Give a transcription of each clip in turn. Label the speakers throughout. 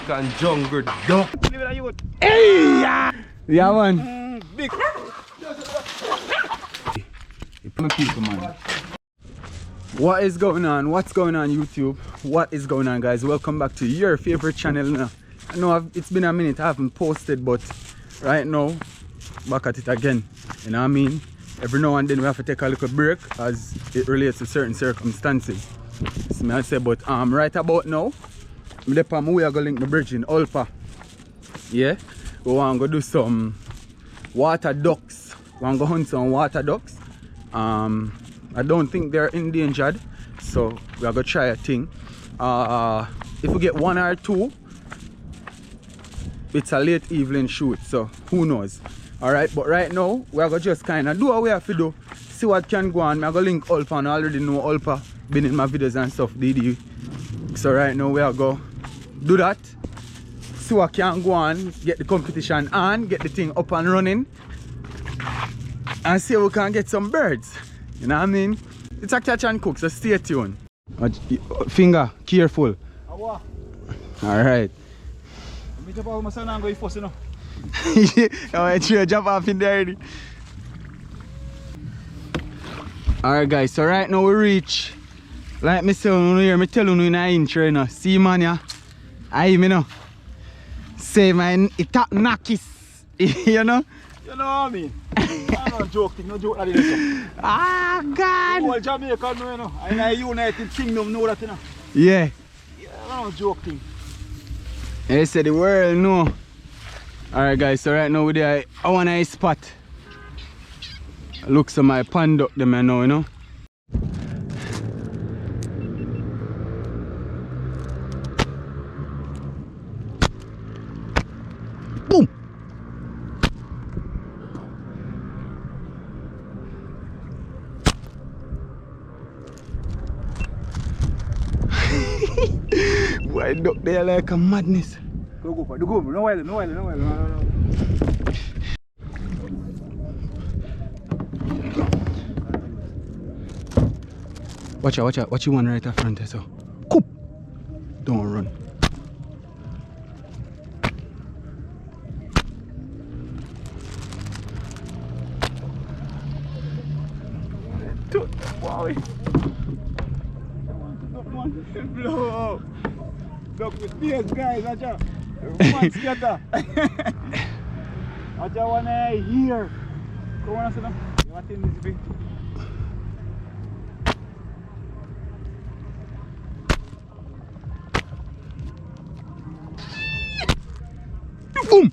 Speaker 1: African jungle duck.
Speaker 2: Hey! Yeah, man.
Speaker 1: Big.
Speaker 2: People, man. What is going on? What's going on, YouTube? What is going on, guys? Welcome back to your favorite channel now. I know it's been a minute I haven't posted, but right now back at it again. You know what I mean? Every now and then we have to take a little break as it relates to certain circumstances. So I say, but right about now, we are going to link the bridge in Ulpa. Yeah, we want to go do some water ducks. We want to go hunt some water ducks. I don't think they're endangered, so we are going to try a thing. If we get one or two, it's a late evening shoot, so who knows. Alright, but right now we are going to just kind of do what we have to do, see what can go on. I'm going to link Ulpa, and I already know Ulpa, been in my videos and stuff, DD. So right now we are going to do that, see what can go on, get the competition on, get the thing up and running, and see if we can get some birds. You know what I mean? It's a catch and cook, so stay tuned. Finger, careful. Alright. Jump off in there already. Alright, guys, so right now we reach, like me say here, me tell you in an intro, you know. See, man, yeah? I me know. Say, man, it up knockis. You know?
Speaker 1: You know what I mean? I'm not joking, no joke like this.
Speaker 2: Ah, God!
Speaker 1: All Jamaica know, you know. And the United Kingdom know that, you know.
Speaker 2: Yeah.
Speaker 1: Yeah, I'm not joking.
Speaker 2: They say the world know. Alright, guys, so right now we're there. I want a spot. Looks at my pond up there now, you know. Boom! Why duck there like a madness?
Speaker 1: Go for it, go. No while.
Speaker 2: Watch out, what you want right up front there, so. Coop! Don't run.
Speaker 1: Wow. Blow up. Duck with tears, guys. Acha. One scatter. Acha one here. Go on, sit down. What in this big?
Speaker 2: Boom!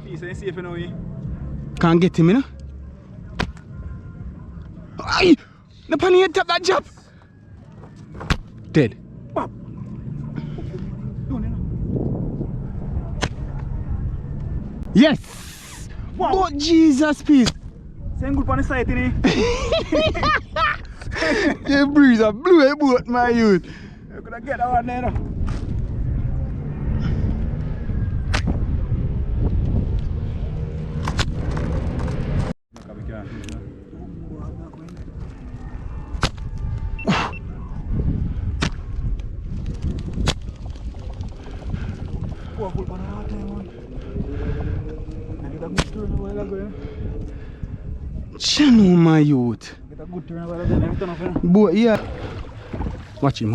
Speaker 1: Peace, ain't safe now, eh?
Speaker 2: Can't get him, you know? Aye! The penny head tap that jump! Dead.
Speaker 1: Pop!
Speaker 2: Yes! Wow. Oh, Jesus, peace!
Speaker 1: Same good on the side, eh?
Speaker 2: The breeze blew a boat, my youth.
Speaker 1: You could have get that one there, no?
Speaker 2: Channel, my youth.
Speaker 1: Get a good turn over there, let me turn off, you know?
Speaker 2: Boy, yeah. Watch him.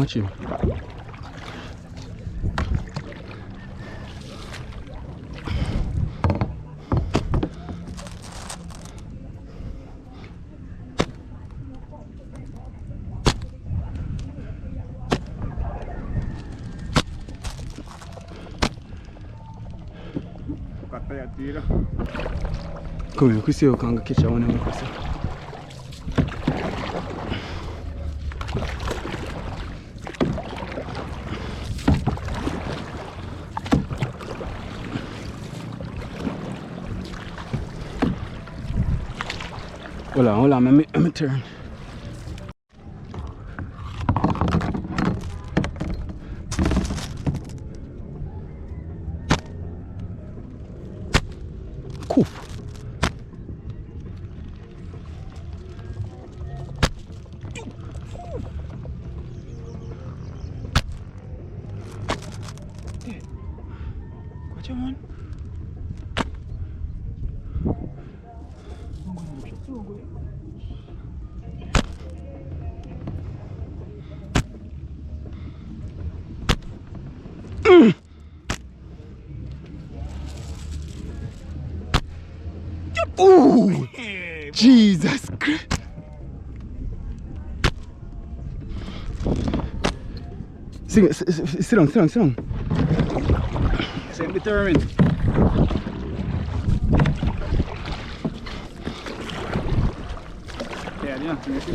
Speaker 2: Come here, we see how can catch that one. Hold on, let me turn. Cool.
Speaker 1: Watch out, man.
Speaker 2: Ooh! Jesus Christ! Sit down, sit down, sit down.
Speaker 1: Same determined.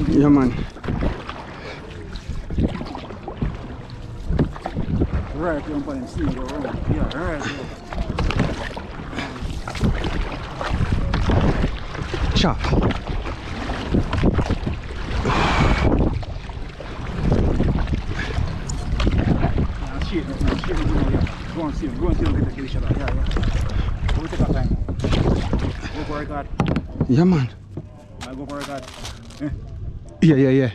Speaker 2: Yeah, man.
Speaker 1: Right, you don't put him sleep go around. Yeah, right.
Speaker 2: Chop.
Speaker 1: Shit, go and see him, get the kill shot. Yeah. Go take our time. Go for it, God.
Speaker 2: Yeah, man.
Speaker 1: Go for it, God.
Speaker 2: Yeah.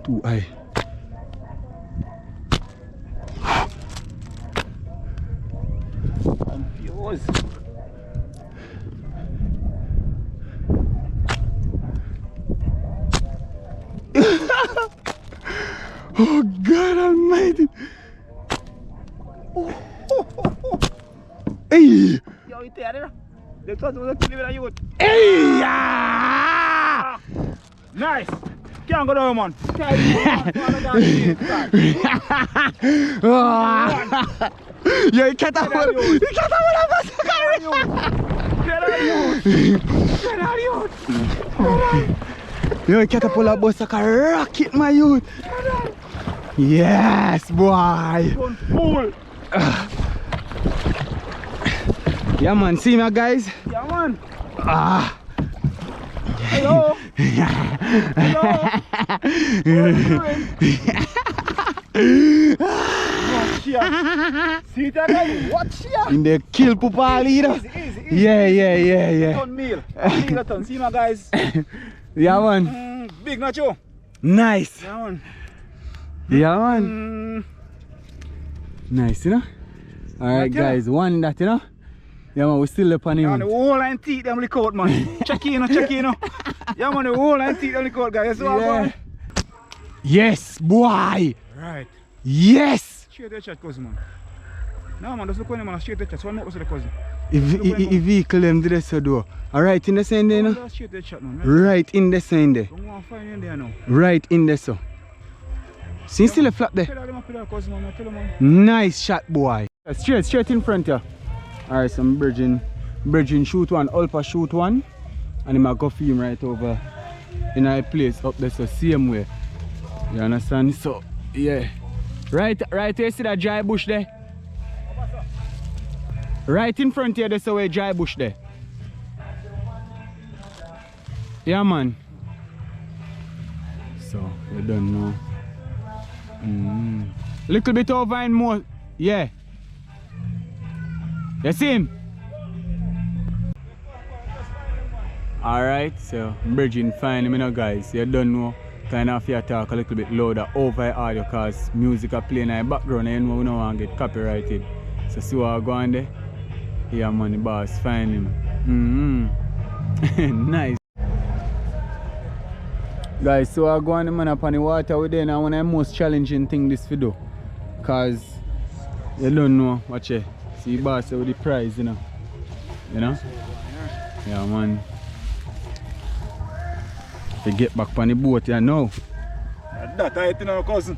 Speaker 2: Too high.
Speaker 1: Confused.
Speaker 2: Oh God Almighty! Hey!
Speaker 1: Yo, you there? They thought we were killing with a youth.
Speaker 2: Hey! Yeah!
Speaker 1: Nice! Can't go down, man.
Speaker 2: Yo, you can't have one. You can't have one. Yo, you can't pull a bus like a rocket, my youth. Yes, boy.
Speaker 1: Fool.
Speaker 2: Yeah, man. See me, guys.
Speaker 1: Yeah, man.
Speaker 2: Ah.
Speaker 1: Hello. Hello. Watch here. See it again. Watch here.
Speaker 2: In the kill Pupa leader.
Speaker 1: Easy.
Speaker 2: Yeah.
Speaker 1: Ton meal. A ton. See my guys.
Speaker 2: Yeah, man.
Speaker 1: Big nacho.
Speaker 2: Nice.
Speaker 1: Yeah, man.
Speaker 2: Yeah, man. Nice, you know. Alright, guys. One that, you know. Yeah, man. We still up on him.
Speaker 1: Yeah, man, the whole line teeth them lick out, man. Check in. Yeah, man, the whole line teeth them lick out, guys. Yeah.
Speaker 2: Yes, boy.
Speaker 1: Right.
Speaker 2: Yes.
Speaker 1: Straight to the chat, cousin, man. No, man, just look on him, man. Straight to the chat. So I'm not to the cousin.
Speaker 2: If vehicle them did so do. Alright in the same day, no?
Speaker 1: Straight to the chat, man.
Speaker 2: Right in the same day.
Speaker 1: Don't want to find him there now.
Speaker 2: Right in there, so. See, still a flat there. Nice shot, boy. Straight in front here. Alright, some Virgin shoot one, Alpha shoot one. And he might go film right over in our place up there, so same way. You understand? So, yeah. Right here, see that dry bush there? Right in front here, there's a dry bush there. Yeah, man. So, we don't know. Little bit over and more. Yeah. You see him? Alright, so Virgin find him, you know, guys. You don't know. Kind of have to talk a little bit louder over audio because music are playing in the background and you know we don't want to get copyrighted. So see what I go on there? Yeah, man, the boss find him. Nice. Guys, so I go on the man up on the water with them and one of the most challenging thing this video. Cause you don't know what you see boss with the prize, you know. You know? Yeah, man. To get back on the boat, you know.
Speaker 1: That I think our cousin.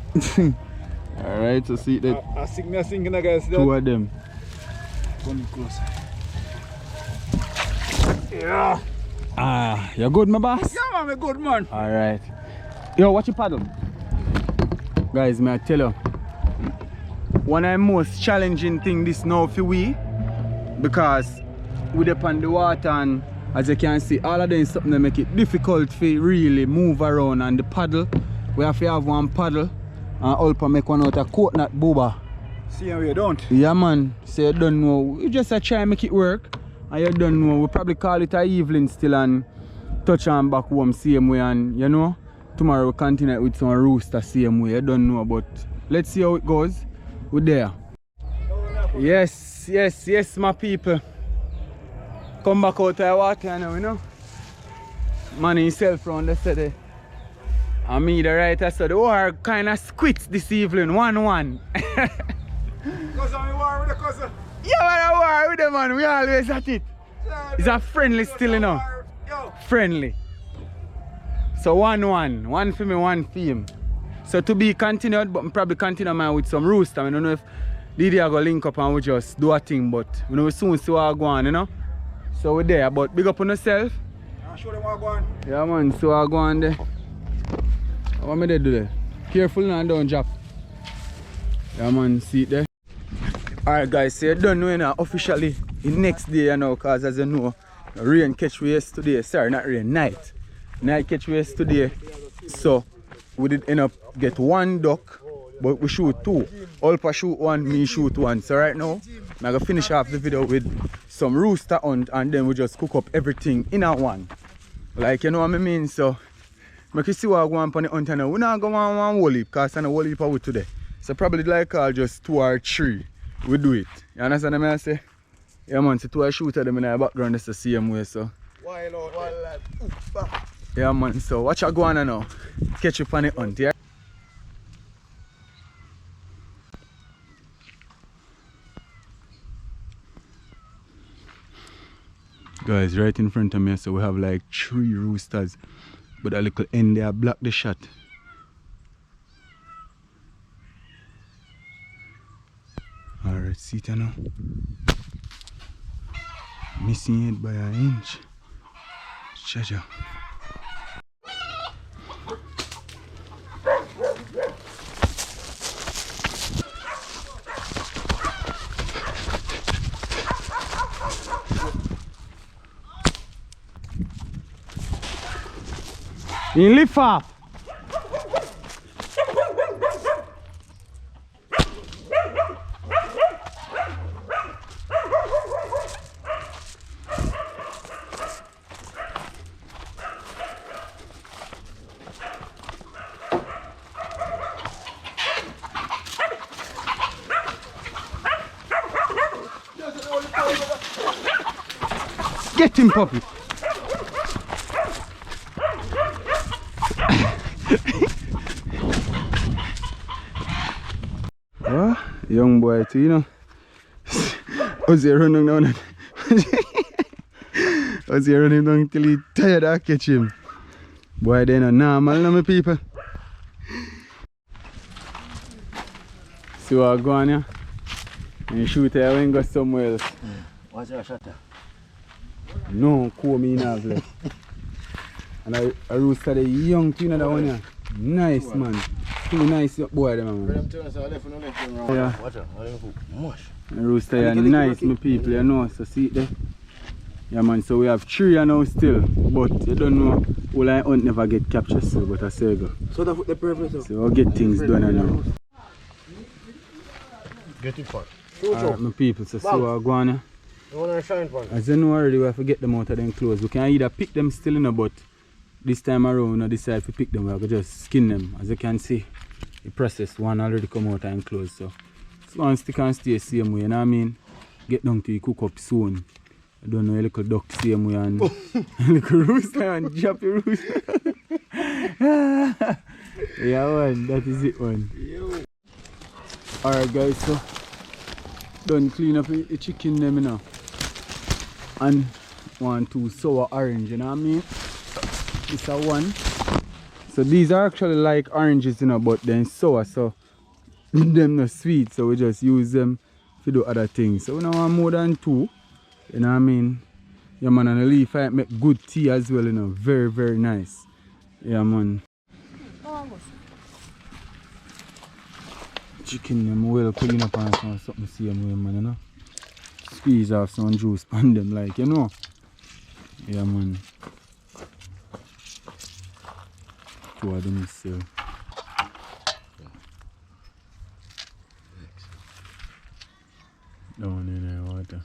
Speaker 2: Alright, so see that.
Speaker 1: I sing guys.
Speaker 2: Two of them.
Speaker 1: Come close. Yeah.
Speaker 2: Ah, you good, my boss?
Speaker 1: Yeah, man, I'm good, man.
Speaker 2: Alright. Yo, watch your paddle. Guys, may I tell you, one of the most challenging thing this now for we, because we're up on the water and as you can see, all of them is something that make it difficult to really move around, and the paddle, we have to have one paddle and Ulpa make one out of coconut booba.
Speaker 1: See how you don't?
Speaker 2: Yeah, man. So you don't know. We just try and make it work. And you don't know. We probably call it a evening still and touch on back home same way, and you know, tomorrow we continue with some rooster same way. You don't know, but let's see how it goes. We there. Yes, yes, yes, my people. Come back out of the water now, you know. Man himself round the city. And me the writer, so the war kind of squits this evening, 1-1.
Speaker 1: Cousin, we war with the cousin.
Speaker 2: Yeah, man, war with them, man. We always at it. It's a friendly still, you know. Friendly. So 1-1. One for me, one for him. So to be continued, but I'm probably continue man with some rooster. I don't know if Lydia go link up and we just do a thing, but we know soon see what go on, you know. So we're there, but big up on yourself.
Speaker 1: I'll show them what go on.
Speaker 2: Yeah, man, so I go on there. What am I do there? Careful now and don't drop. Yeah, man, see it there. Alright, guys, so you don't know now officially the next day, you know, because as you know, rain catch we yesterday. Sorry, not rain, night. Night catch we yesterday. So we did end up get one duck, but we shoot two. Alpa shoot one, me shoot one. So right now, I'm gonna finish off the video with some rooster hunt and then we just cook up everything in a one. Like, you know what I mean? So make you see what I go on the hunt now. We're not going on one whole heap because I'm a whole heap of wood today. So probably like just 2 or 3 we do it. You understand what I say? Yeah, man, so 2 I shoot at them in the background, it's the same way. So yeah, man, so watch out go on now. Catch you on the hunt, yeah? Guys, right in front of me, so we have like 3 roosters, but a little end there block the shot. Alright, see it now. Missing it by an inch. Chacha. In lift up. Get him, puppy. Well, young boy too, you know. I was here running down. I was here running down till he tired I catch him. Boy, they not normal, no, my people. See what I go on here? And you shoot here when you go somewhere else.
Speaker 3: What's your shot?
Speaker 2: No, cool me in half left. And I rooster the young tuna that one here. Nice, man. Too nice boy them, man. Yeah. I rooster here nice, my people, you know. So see it there. Yeah, man, so we have 3 now still. But you don't know, all I hunt never get captured, so but I say go.
Speaker 3: So that's the purpose.
Speaker 2: So I'll get things done now.
Speaker 3: Get it for.
Speaker 2: Alright, my people, so see what I go on here. As you know already, we have to get them out of them clothes. We can either pick them still in, but this time around we decide to pick them. We have to just skin them. As you can see, the process one already come out and close. So this one stick and stay same way, you know what I mean? Get down to the cook up soon. I don't know, a little duck same way and a little rooster and drop your rooster. Yeah, one, that is it, one. Alright, guys, so done clean up the chicken them, you know. And 1, 2 sour orange, you know what I mean? It's a 1. So these are actually like oranges, you know, but then sour, so them not sweet, so we just use them to do other things. So we don't want more than 2, you know what I mean? Yeah, man, and the leaf I make good tea as well, you know, very, very nice. Yeah, man. Chicken them well clean up and something same way, man, you know. Squeeze off some juice on them, like, you know. Yeah, man. 2 of them still. Down in the water.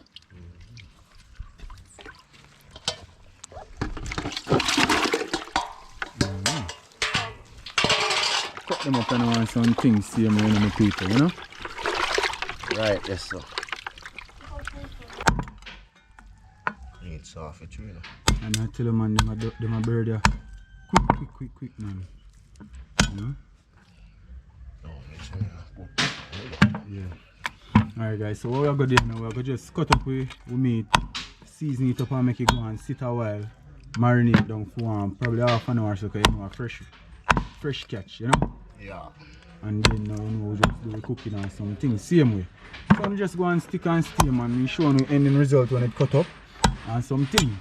Speaker 2: Cut them up and I want some things same way in the people, you know.
Speaker 3: Right, yes, sir. Need soft it, you know.
Speaker 2: And I tell you, man, them a bird there. Quick, man. You know?
Speaker 3: No, it's
Speaker 2: Yeah. Alright, guys, so what we're going to do now, we're going to just cut up with meat, season it up and make it go and sit a while, marinate down for probably half an hour so you know a fresh catch, you know?
Speaker 3: Yeah.
Speaker 2: And then now you know we just do the cooking and something, same way. So I'm just go and stick and steam and we show you the ending result when it cut up and something.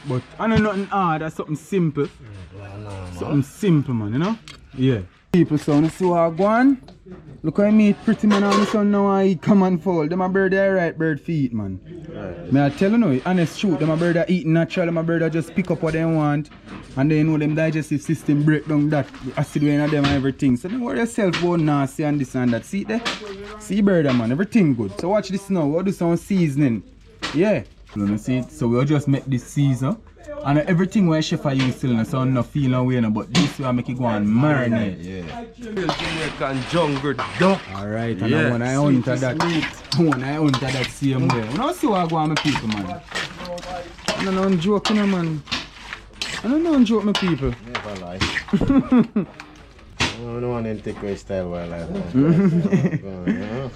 Speaker 2: But I know nothing hard, that's something simple. Something simple, man, you know? Yeah. People, so you see what I go on? Look how I meet pretty man on the sun now and he come and fall. Them a bird they right bird feet, man. Right. Me I tell you no, honest truth, them a bird are eating natural, them a bird are just pick up what they want and they know them digestive system break down that acid in them and everything. So don't worry yourself about nasty and this and that. See there? See bird man, everything good. So watch this now, we'll do some seasoning. Yeah. You see it? So we'll just make this season. And everything where chef I use still, so I'm not feeling no way, but this way I make it go and marinate.
Speaker 3: Yeah. Jamaican jungle duck.
Speaker 2: Alright, and yes. When I hunter that same way. You know see what I go on my people, man. I don't know I'm joking, man. I don't know I'm joking, my people.
Speaker 3: Never lie. I don't want to take my style while I live.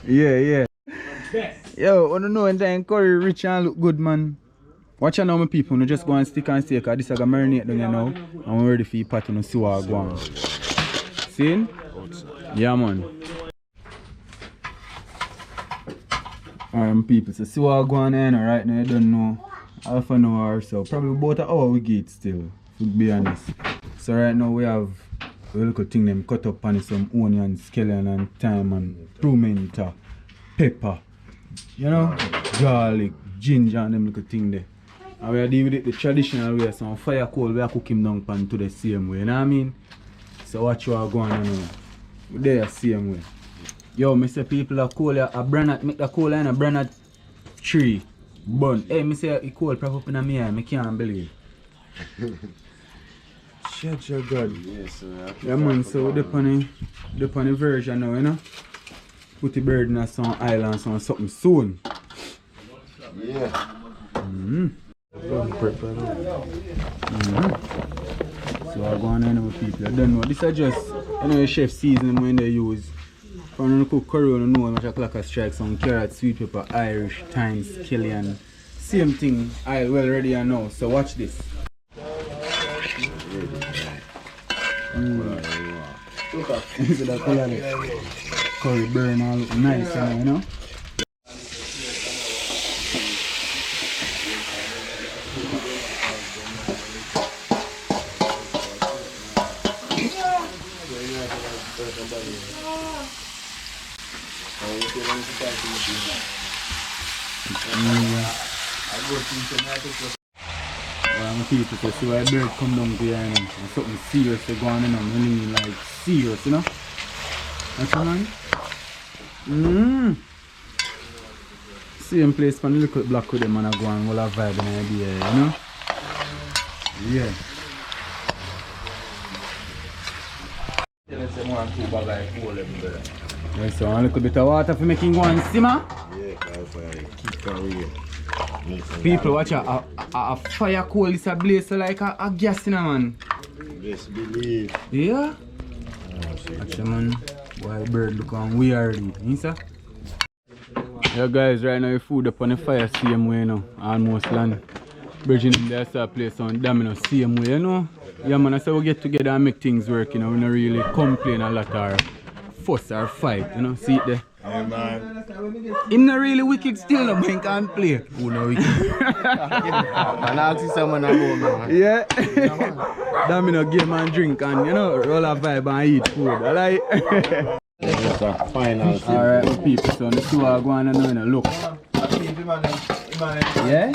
Speaker 2: Yeah. Yo, I don't know, and then curry rich and look good, man. Watch out now, my people. You just go and stick and stay, because this is going to marinate down here now. And we're ready for your pot and see what I go on. See? Yeah, man. Alright, my people. So see what I go on here now. Right now, you don't know. Half an hour or so. Probably about an hour we get still, to be honest. So right now we have a little thing them cut up on some onion, scallion and thyme and pimento, pepper. You know? Garlic, ginger and them little thing there. And we are dealing with it the traditional way, so on fire coal we are cooking down pan to the same way, you know what I mean? So watch what go on now. They are same way. Yo, me say people are coal a branat, make the coal in a branat tree. Burn. Hey, me say it coal prop up in a me eye, I can't believe. Shut your God.
Speaker 3: Yes, sir.
Speaker 2: Yeah man, so the funny version now, you know? Put the bird in some island or something soon.
Speaker 3: Yeah.
Speaker 2: So I go on with people. I don't know. This is just, you know, the chef seasoning when they use. When you cook curry, you know how much o'clock I strike some carrot, sweet pepper, Irish, thyme, scallion. Same thing, I well ready I know. So watch this. Curry burn all look nice, you know. I'm people to see why a bird come down here and something serious to go on and really like serious, you know? That's what man? Same place for the little black with them and I go and all a vibe and idea, you know? Yeah. Yeah, so a little bit of water for making one simmer.
Speaker 3: Yeah, because keep away.
Speaker 2: People watch a fire coal is a blaze like a gas in a man.
Speaker 3: Yes, believe.
Speaker 2: Yeah? Watch a man. Boy bird look on weird. You see? Yeah guys, right now your food up on the fire same way now. Almost land. Bridging in there so place on domino same way, you know. Yeah man, I say we get together and make things work, you know. We don't really complain a lot or fuss or fight, you know. See it there?
Speaker 3: Yeah man.
Speaker 2: Him not really wicked still, no, but he can't play.
Speaker 3: Who no wicked? And I'll see someone at home, man.
Speaker 2: Yeah. Domino game and drink and, you know, roll a vibe and eat food, alright?
Speaker 3: Yes, sir. Final.
Speaker 2: Alright, my people, so let's see what I go on and know, look. Yeah?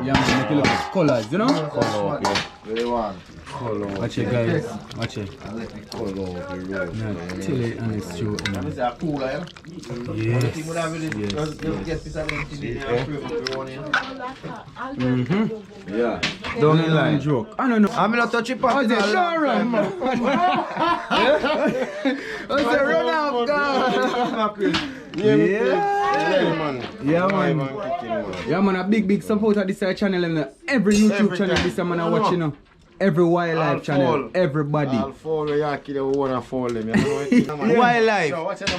Speaker 2: Yeah, man, make it look at colors, you know?
Speaker 3: Color, okay. What do you want? Color.
Speaker 2: Watch it, guys. Watch it.
Speaker 3: Color,
Speaker 2: Yeah, chill it and it's true.
Speaker 3: Yeah.
Speaker 2: Don't in line. Joke. I don't know.
Speaker 3: I'm not touching part.
Speaker 2: Don't run, man. I said run out, God. Yeah, man. Yeah, man, a big support of this channel and every YouTube channel this man are watching now. Every wildlife channel, everybody.
Speaker 3: I'll follow you, kill you, wanna follow them.
Speaker 4: Wildlife.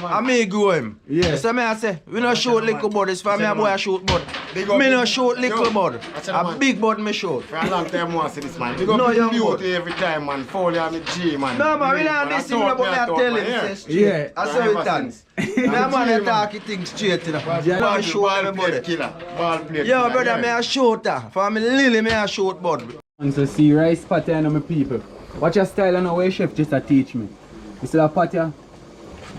Speaker 4: I may go him.
Speaker 2: Yeah.
Speaker 4: So I say, we no shoot little bird. It's for me a boy a shoot bird. Me no shoot little bird. A big bird me shoot.
Speaker 3: For a long time I want to see this man. Big up the beauty every time, man. Follow you, me G, man.
Speaker 4: No, man, we don't listen to what I tell him.
Speaker 2: Yeah.
Speaker 4: I saw it dance. No man I talk things straight, you know.
Speaker 3: Ball
Speaker 4: shoot
Speaker 3: play killer. Ball play
Speaker 4: Yo,
Speaker 3: killer.
Speaker 4: brother, me a shooter. For me Lily, me a shoot bird.
Speaker 2: And so see rice pattern on my people. Watch your style and how chef just to teach me. You see that pattern?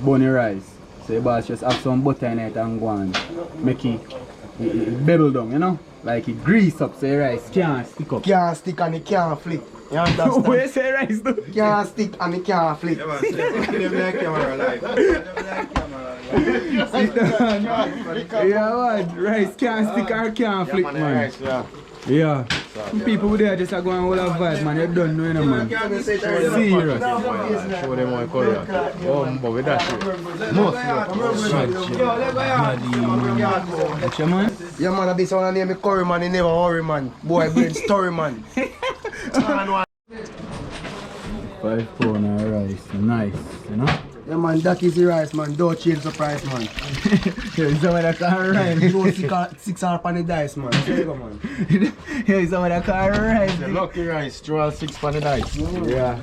Speaker 2: Bunny rice. So you boss just have some butter in it and go and make it bubble down, you know? Like it grease up so your rice can't stick up.
Speaker 4: Can't stick and it can't flick. You understand?
Speaker 2: Where you say rice though?
Speaker 4: Can't stick and it can't flick.
Speaker 2: Yeah man, rice can't stick or can't flick man. Yeah. Some people there just are going all of vibe, man. You don't know, you know, man. Serious.
Speaker 3: Show them how color. Oh, but with that shit.
Speaker 2: What's your man?
Speaker 4: Yeah, man, this one name me Curry, man. He never hurry, man. Boy, brain story, man.
Speaker 2: 5 pound of rice. Nice, you know?
Speaker 4: Yeah, man, that is the rice, man. Don't change the price, man.
Speaker 2: Yeah, someone that can't rhyme.
Speaker 4: You go 6 on the dice, man. There you go, man.
Speaker 2: Yeah, someone that can't rhyme.
Speaker 3: The lucky rice, throw all 6 for the dice.
Speaker 2: Yeah.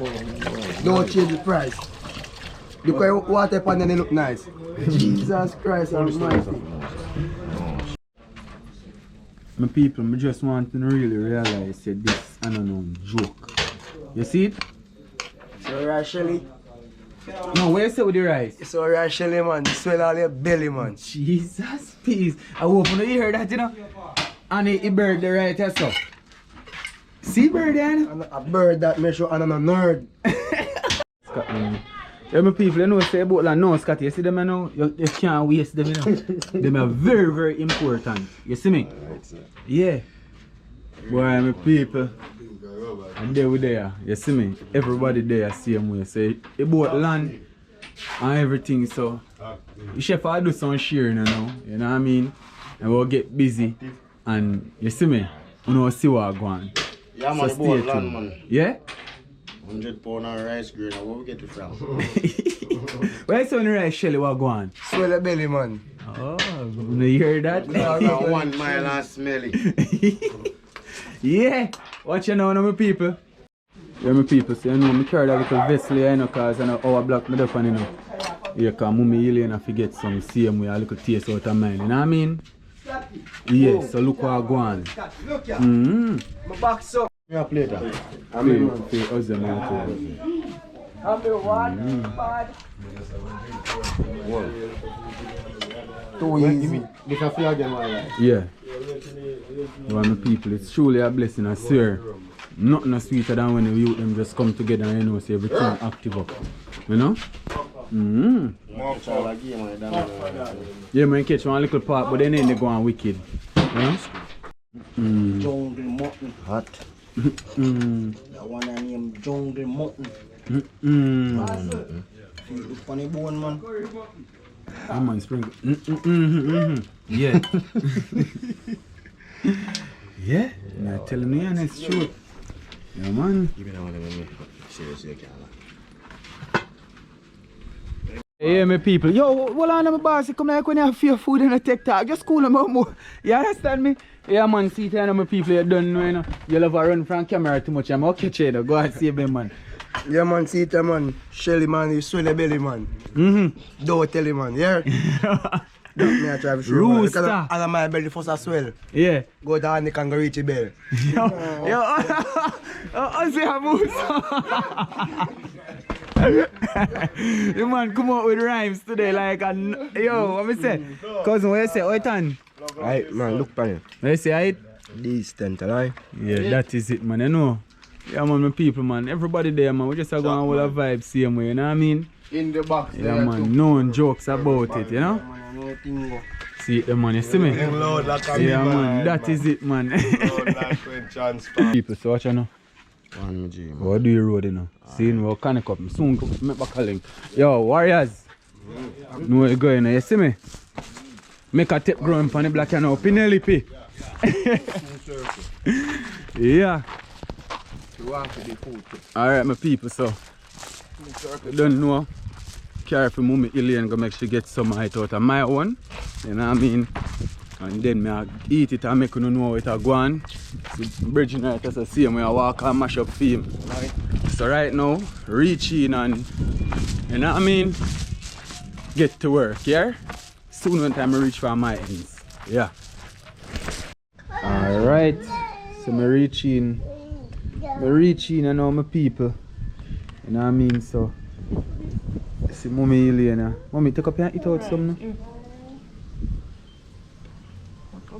Speaker 4: Don't change the price. Look at water pan and they look nice. Jesus Christ, almighty.
Speaker 2: My people, I just want to really realize that this I don't know joke. You see it?
Speaker 4: So, rice Shelly.
Speaker 2: No, where you say with the rice?
Speaker 4: So, rice Shelly, man. Swell all your belly, man.
Speaker 2: Jesus, peace. I hope you hear that, you know? And he bird the right as up. See bird, then?
Speaker 4: And a bird that makes you and I'm a nerd.
Speaker 2: Scotland. Yeah, my people, you know say about that no, Scotty. You see them now? You can't waste them, you know? Them are very, very important. You see me? Yeah. Boy, my people. And there we there. You see me? Everybody there same way. Say about land and everything. So you chef I do some sharing, you know what I mean? And we'll get busy. And you see me? You know see what I go on.
Speaker 3: Yeah, man,
Speaker 2: so
Speaker 3: about land, man.
Speaker 2: Yeah?
Speaker 3: 100 pound of rice grain, where we get it from?
Speaker 2: Where's on the rice Shelly what go on?
Speaker 4: Swell your belly, man.
Speaker 2: Oh, you hear that?
Speaker 3: 1 mile and smelly.
Speaker 2: Yeah! Watch you now, my people. Yeah, my people, so you know, I carry that little vessel here, you know, because I know our block me up and you know. Yeah, because Mummy Elaine I forget some same way, a little taste out of mine, you know what I mean? Yeah, so look what I go on.
Speaker 4: My back so.
Speaker 3: Yeah, play that.
Speaker 2: Play us them out.
Speaker 4: Too easy.
Speaker 3: This a feel again, man.
Speaker 2: Yeah. Well, my people, it's truly a blessing, I swear. Nothing is sweeter than when the youth them just come together and you know, see everything active up. You know? Yeah, man, catch one little part, but then they go on wicked. You know?
Speaker 4: Jungle mutton.
Speaker 3: Hot.
Speaker 4: That one I name jungle mutton. Feel the funny bone, man.
Speaker 2: Oh man, sprinkle. Yeah. Yeah, I'm telling you, and it's true. Yeah, man.
Speaker 3: Give me that one, let me seriously, you can't.
Speaker 2: Hey, my people. Yo, what on my boss? Come like when you have your food in a Tik Tok. Just cool them out more. You understand me? Yeah, man. See, tell my people you don't know, you know. You love to run from camera too much. I'm okay, Cheddar. Go and save them, man.
Speaker 4: Yeah, man. See it, man. Shelly, man. You swell your belly, man. Don't tell him, man. Yeah? Don't me I try to show you, man.
Speaker 2: Rooster.
Speaker 4: Because all of my belly first as well.
Speaker 2: Yeah.
Speaker 4: Go down, you can go reach your belly.
Speaker 2: Yo, I say a moose. The man come out with rhymes today like a... Yo, what me say? Cousin, what you say? What you
Speaker 4: Alright, man. Look for you.
Speaker 2: What you say, right?
Speaker 4: Decent, alright?
Speaker 2: Yeah, that is it, man. You know? Yeah, man, my people, man. Everybody there, man. We just are going with a vibe same way, you know what I mean?
Speaker 3: In the box.
Speaker 2: Yeah, man. No jokes about it, you know? See it, man. You see me? Yeah, man. That is it, man. People, so watch you know. What do you road, you know? Seeing what can come. Soon make back calling. Yo, warriors. No way going, you see me? Make a tip growing on the black and now, Penelope. Yeah. Alright, my people, so you don't know. Careful, mommy Ilian go make sure get some height out of my one. You know what I mean? And then me eat it and make you know how it a go on. So bridging right as I see him when I walk and mash up for him. Right. So right now, reach in and you know what I mean? Get to work, yeah? Soon when time I reach for my ends. Yeah. Alright. So I reach in. And all my people. You know what I mean? So see mommy Elena. Mommy, take up and eat out some now.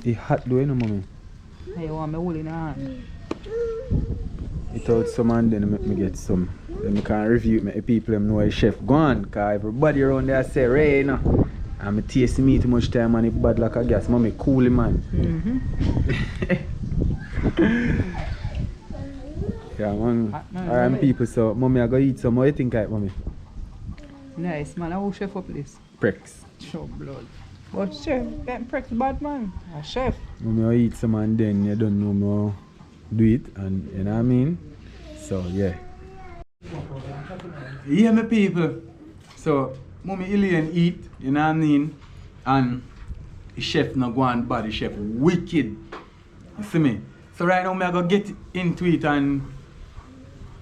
Speaker 2: It's hot though, you know, mommy.
Speaker 5: I want me hold in hand.
Speaker 2: Eat out some and then make me get some. Then I can review it, make the people know a chef gone. Because everybody around there say, Ray, you know. And I taste me too much time and it bad like a gas. Mommy, cool, man. Yeah, man. Alright, people, so mommy, I go eat some. What do you think, right, mommy?
Speaker 5: Nice, man. I will chef up this.
Speaker 2: Pricks.
Speaker 5: Show blood. But chef, get pricks bad, man. A chef.
Speaker 2: Mommy, I eat some and then you don't know me do it. And you know what I mean? So, yeah. Yeah, my people. So, mommy Ilian eat, you know what I mean? And the chef not go on bad, the chef wicked. You see me? So right now I go get into it and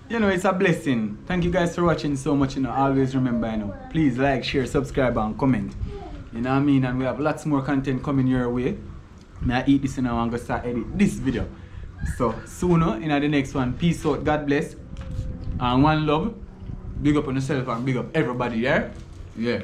Speaker 2: you know it's a blessing. Thank you guys for watching so much, you know. Always remember, you know, please like, share, subscribe and comment. You know what I mean? And we have lots more content coming your way. Now I eat this and I'm gonna start edit this video. So sooner in the next one. Peace out, God bless. And one love. Big up on yourself and big up everybody, yeah? Yeah.